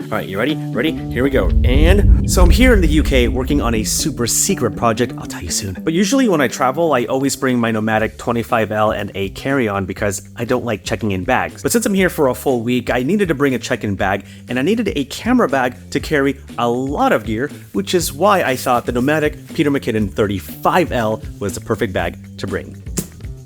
All right, you ready? Ready? Here we go. And so I'm here in the UK working on a super secret project. I'll tell you soon. But usually when I travel, I always bring my Nomatic 25L and a carry-on because I don't like checking in bags. But since I'm here for a full week, I needed to bring a check-in bag and I needed a camera bag to carry a lot of gear, which is why I thought the Nomatic Peter McKinnon 35L was the perfect bag to bring.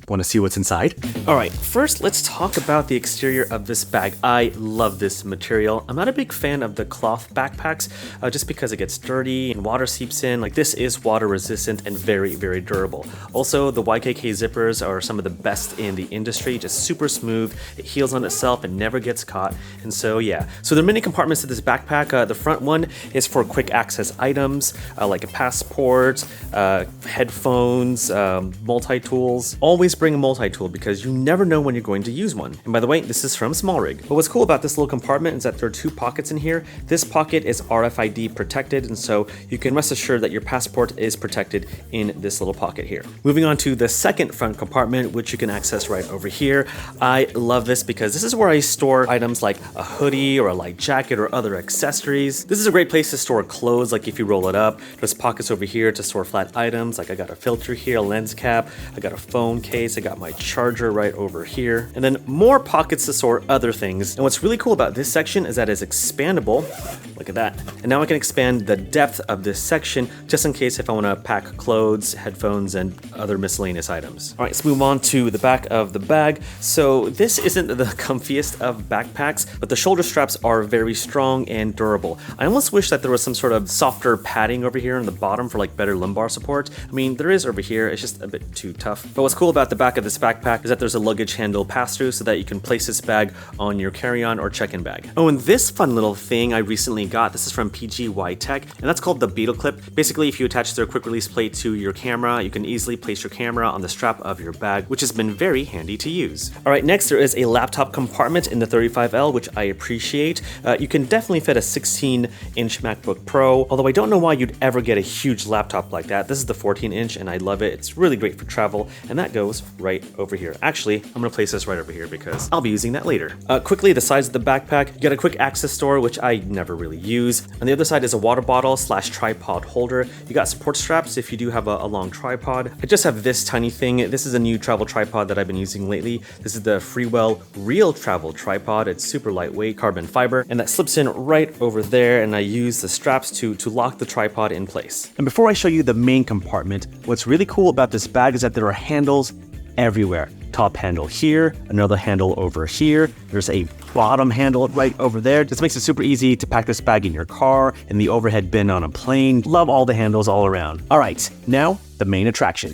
Want to see what's inside? All right, first let's talk about the exterior of this bag. I love this material. I'm not a big fan of the cloth backpacks just because it gets dirty and water seeps in. Like, this is water resistant and very, very durable. Also, the YKK zippers are some of the best in the industry, just super smooth. It heals on itself and never gets caught. And so yeah, so there are many compartments to this backpack. The front one is for quick access items like a passport, headphones, multi-tools. Always bring a multi-tool because you never know when you're going to use one. And by the way, this is from SmallRig. But what's cool about this little compartment is that there are two pockets in here. This pocket is RFID protected, and so you can rest assured that your passport is protected in this little pocket here. Moving on to the second front compartment, which you can access right over here. I love this because this is where I store items like a hoodie or a light jacket or other accessories. This is a great place to store clothes, like if you roll it up. There's pockets over here to store flat items, like I got a filter here, a lens cap, I got a phone case, I got my charger right over here, and then more pockets to store other things. And what's really cool about this section is that it's expandable. Look at that. And now I can expand the depth of this section just in case if I want to pack clothes, headphones, and other miscellaneous items. All right, let's move on to the back of the bag. So this isn't the comfiest of backpacks, but the shoulder straps are very strong and durable. I almost wish that there was some sort of softer padding over here on the bottom for like better lumbar support. I mean, there is over here, it's just a bit too tough. But what's cool about the back of this backpack is that there's a luggage handle pass-through so that you can place this bag on your carry-on or check-in bag. Oh, and this fun little thing I recently got, this is from PGY Tech, and that's called the Beetle Clip. Basically, if you attach their quick release plate to your camera, you can easily place your camera on the strap of your bag, which has been very handy to use. All right, next there is a laptop compartment in the 35L, which I appreciate. You can definitely fit a 16-inch MacBook Pro, although I don't know why you'd ever get a huge laptop like that. This is the 14-inch, and I love it. It's really great for travel, and that goes right over here. Actually, I'm gonna place this right over here because I'll be using that later. Quickly, the size of the backpack, you got a quick access door, which I never really use. On the other side is a water bottle / tripod holder. You got support straps if you do have a long tripod. I just have this tiny thing. This is a new travel tripod that I've been using lately. This is the Freewell Real Travel Tripod. It's super lightweight, carbon fiber, and that slips in right over there, and I use the straps to lock the tripod in place. And before I show you the main compartment, what's really cool about this bag is that there are handles everywhere. Top handle here, another handle over here. There's a bottom handle right over there. This makes it super easy to pack this bag in your car, in the overhead bin on a plane. Love all the handles all around. All right, now the main attraction.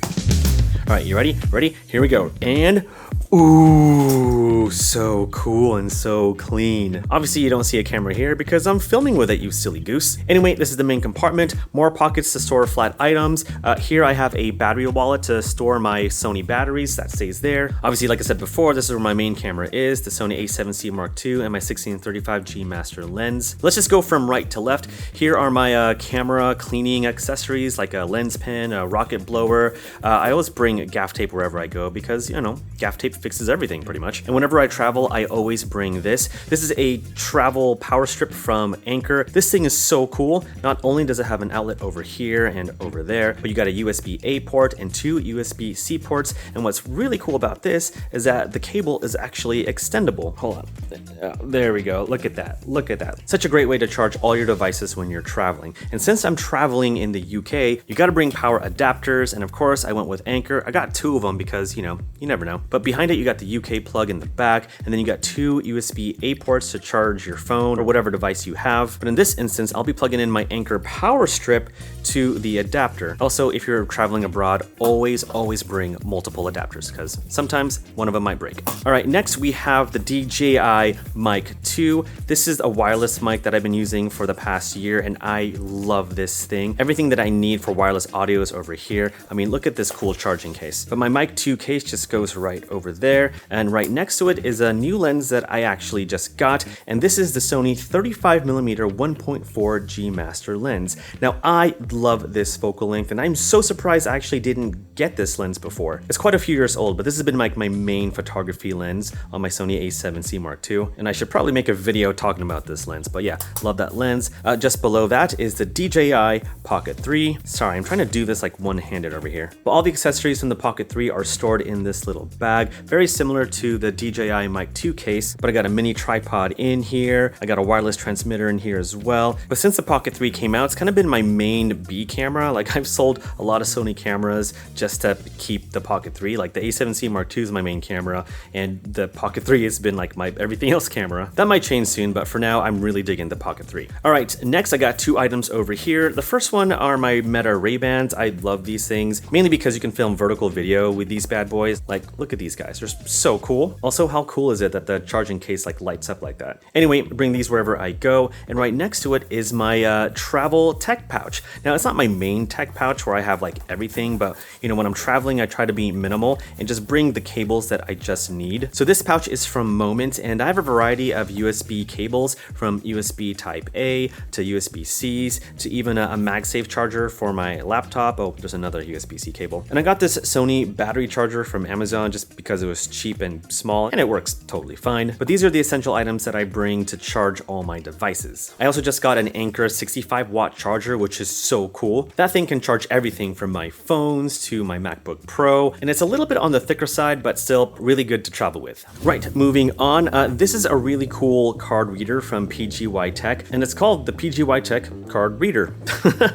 All right, you ready? Ready? Here we go. And ooh, so cool and so clean. Obviously, you don't see a camera here because I'm filming with it, you silly goose. Anyway, this is the main compartment. More pockets to store flat items. Here I have a battery wallet to store my Sony batteries. That stays there. Obviously, like I said before, this is where my main camera is, the Sony a7C Mark II and my 16-35G master lens. Let's just go from right to left. Here are my camera cleaning accessories like a lens pen, a rocket blower. I always bring gaff tape wherever I go because, you know, gaff tape fixes everything pretty much. And whenever I travel, I always bring this. This is a travel power strip from Anker. This thing is so cool. Not only does it have an outlet over here and over there, but you got a USB-A port and two USB-C ports. And what's really cool about this is that the cable is actually extendable. Hold on. There we go. Look at that. Look at that. Such a great way to charge all your devices when you're traveling. And since I'm traveling in the UK, you got to bring power adapters. And of course, I went with Anker. I got two of them because, you know, you never know. But behind it, you got the UK plug in the back, and then you got two USB-A ports to charge your phone or whatever device you have. But in this instance, I'll be plugging in my Anker power strip to the adapter. Also, if you're traveling abroad, always bring multiple adapters because sometimes one of them might break. All right, next we have the DJI Mic 2. This is a wireless mic that I've been using for the past year, and I love this thing. Everything that I need for wireless audio is over here. I mean, look at this cool charging case. But my Mic 2 case just goes right over there, and right next to it it is a new lens that I actually just got, and this is the Sony 35mm 1.4 G Master lens. Now, I love this focal length, and I'm so surprised I actually didn't get this lens before. It's quite a few years old, but this has been like my main photography lens on my Sony a7C Mark II, and I should probably make a video talking about this lens, but yeah, love that lens. Just below that is the DJI Pocket 3. Sorry, I'm trying to do this like one-handed over here. But all the accessories from the Pocket 3 are stored in this little bag, very similar to the DJI Mic 2 case, but I got a mini tripod in here. I got a wireless transmitter in here as well. But since the Pocket 3 came out, it's kind of been my main B camera. Like, I've sold a lot of Sony cameras just to keep the Pocket 3. Like, the a7C Mark II is my main camera, and the Pocket 3 has been like my everything else camera. That might change soon, but for now, I'm really digging the Pocket 3. All right, next I got two items over here. The first one are my Meta Ray-Bans. I love these things, mainly because you can film vertical video with these bad boys. Like, look at these guys, they're so cool. Also, how cool is it that the charging case like lights up like that? Anyway, bring these wherever I go, and right next to it is my travel tech pouch. Now, it's not my main tech pouch where I have like everything, but you know, when I'm traveling, I try to be minimal and just bring the cables that I just need. So this pouch is from Moment, and I have a variety of USB cables from USB Type A to USB-Cs to even a MagSafe charger for my laptop. Oh, there's another USB-C cable. And I got this Sony battery charger from Amazon just because it was cheap and small, and it works totally fine. But these are the essential items that I bring to charge all my devices. I also just got an Anker 65-watt charger, which is so cool. That thing can charge everything from my phones to my MacBook Pro, and it's a little bit on the thicker side, but still really good to travel with. Right, moving on. This is a really cool card reader from PGY Tech, and it's called the PGY Tech Card Reader.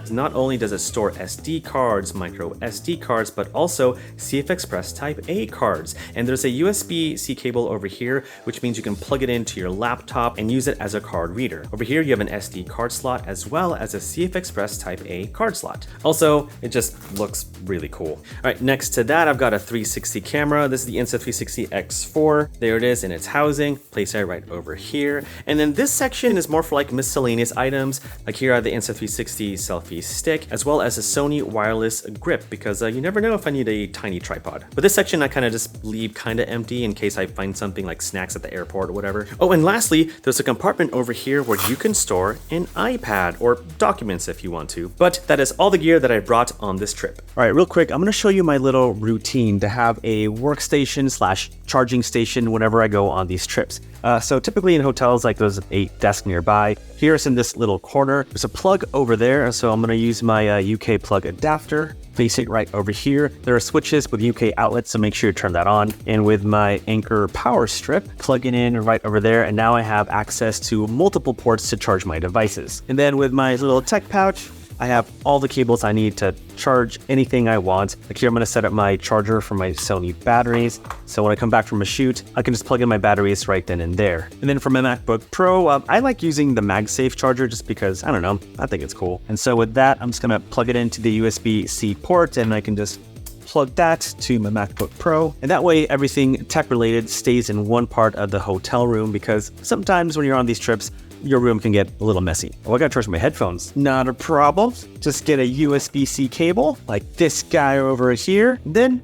Not only does it store SD cards, micro SD cards, but also CF Express Type A cards. And there's a USB-C cable over here, which means you can plug it into your laptop and use it as a card reader. Over here, you have an SD card slot as well as a CF Express Type A card slot. Also, it just looks really cool. All right, next to that, I've got a 360 camera. This is the Insta360 X4. There it is in its housing. Place it right over here. And then this section is more for like miscellaneous items. Like here are the Insta360 selfie stick, as well as a Sony wireless grip, because you never know if I need a tiny tripod. But this section I kind of just leave kind of empty in case I find something like snacks at the airport or whatever. Oh, and lastly, there's a compartment over here where you can store an iPad or documents if you want to. But that is all the gear that I brought on this trip. All right, real quick, I'm gonna show you my little routine to have a workstation slash charging station whenever I go on these trips. So typically in hotels, like there's a desk nearby. Here's in this little corner. There's a plug over there, so I'm gonna use my UK plug adapter. Place it right over here. There are switches with UK outlets, so make sure you turn that on. And with my Anker power strip, plug it in right over there, and now I have access to multiple ports to charge my devices. And then with my little tech pouch, I have all the cables I need to charge anything I want. Like here, I'm gonna set up my charger for my Sony batteries. So when I come back from a shoot, I can just plug in my batteries right then and there. And then for my MacBook Pro, I like using the MagSafe charger just because, I don't know, I think it's cool. And so with that, I'm just gonna plug it into the USB-C port, and I can just plug that to my MacBook Pro. And that way, everything tech related stays in one part of the hotel room, because sometimes when you're on these trips, your room can get a little messy. Oh, I gotta charge my headphones. Not a problem. Just get a USB-C cable like this guy over here, then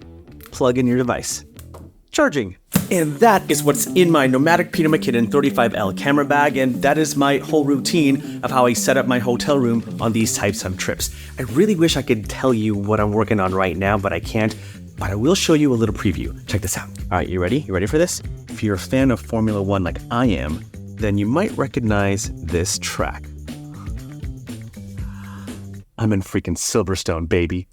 plug in your device. Charging. And that is what's in my Nomatic Peter McKinnon 35L camera bag, and that is my whole routine of how I set up my hotel room on these types of trips. I really wish I could tell you what I'm working on right now, but I can't. But I will show you a little preview. Check this out. All right, you ready? You ready for this? If you're a fan of Formula One like I am, then you might recognize this track. I'm in freaking Silverstone, baby.